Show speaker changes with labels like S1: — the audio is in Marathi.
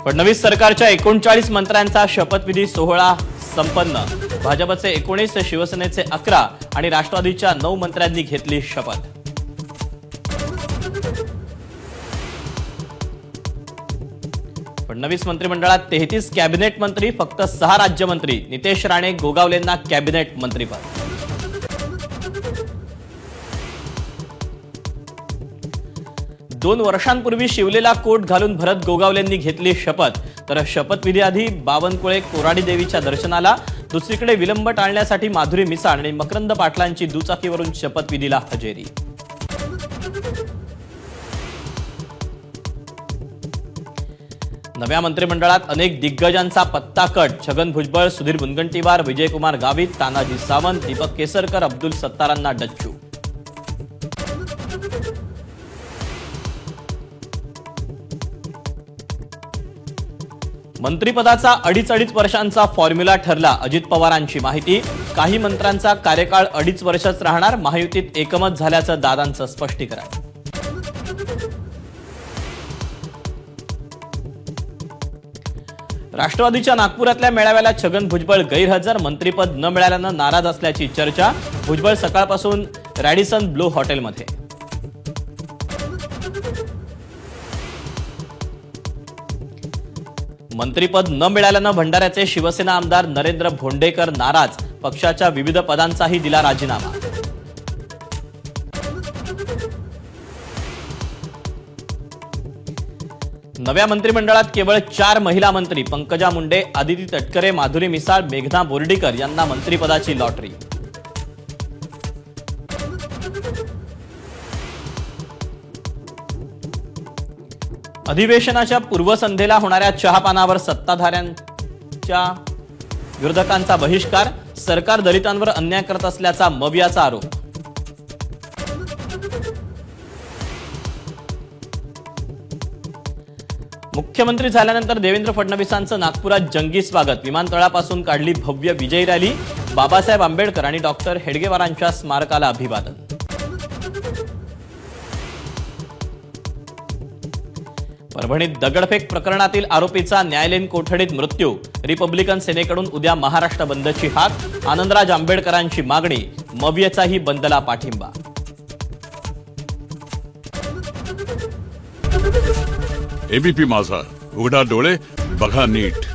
S1: फडणवीस सरकारच्या 39 मंत्र्यांचा शपथविधी सोहळा संपन्न। भाजपचे 19, शिवसेनेचे 11 आणि राष्ट्रवादीच्या 9 मंत्र्यांनी घेतली शपथ। फडणवीस मंत्रिमंडळात 33 कॅबिनेट मंत्री, फक्त 6 राज्यमंत्री। नितेश राणे, गोगावलेंना कॅबिनेट मंत्रीपद। दोन वर्षांपूर्वी शिवलेला कोट घालून भरत गोगावलेंनी घेतली शपथ। तर शपथविधीआधी बावनकुळे कोराडी देवीच्या दर्शनाला, दुसरीकडे विलंब टाळण्यासाठी माधुरी मिसाळ आणि मकरंद पाटलांची दुचाकीवरून शपथविधीला हजेरी। नव्या मंत्रिमंडळात अनेक दिग्गजांचा पत्ता कट। छगन भुजबळ, सुधीर मुनगंटीवार, विजयकुमार गावित, तानाजी सावंत, दीपक केसरकर, अब्दुल सत्तारांना डच्चू। मंत्रिपदाचा 2.5 वर्षांचा फॉर्म्युला ठरला। अजित पवारांची माहिती। काही मंत्र्यांचा कार्यकाळ 2.5 वर्षच राहणार। महायुतीत एकमत झाल्याचं दादांचं स्पष्टीकरण। राष्ट्रवादीच्या नागपुरातल्या मेळाव्याला छगन भुजबळ गैरहजर। मंत्रिपद न मिळाल्यानं नाराज असल्याची चर्चा। भुजबळ सकाळपासून रॅडिसन ब्लू हॉटेलमध्ये। मंत्रिपद न मिळाल्यानं भंडाऱ्याचे शिवसेना आमदार नरेंद्र भोंडेकर नाराज। पक्षाच्या विविध पदांचाही दिला राजीनामा। नव्या मंत्रिमंडळात केवळ 4 महिला मंत्री। पंकजा मुंडे, आदिती तटकरे, माधुरी मिसाळ, मेघना बोर्डीकर यांना मंत्रिपदाची लॉटरी। अधिवेशनाच्या पूर्वसंध्येला होणाऱ्या चहापानावर सत्ताधाऱ्यांच्या विरोधकांचा बहिष्कार। सरकार दलितांवर अन्याय करत असल्याचा मवियाचा आरोप। मुख्यमंत्री झाल्यानंतर देवेंद्र फडणवीसांचं नागपुरात जंगी स्वागत। विमानतळापासून काढली भव्य विजयी रॅली। बाबासाहेब आंबेडकर आणि डॉक्टर हेडगेवारांच्या स्मारकाला अभिवादन। परभणीत दगडफेक प्रकरणातील आरोपीचा न्यायालयीन कोठडीत मृत्यू। रिपब्लिकन सेनेकडून उद्या महाराष्ट्र बंदची हाक। आनंदराज आंबेडकरांची मागणी। मवियाचाही बंदला पाठिंबा।
S2: एबीपी माझा, उघडा डोळे बघा नीट।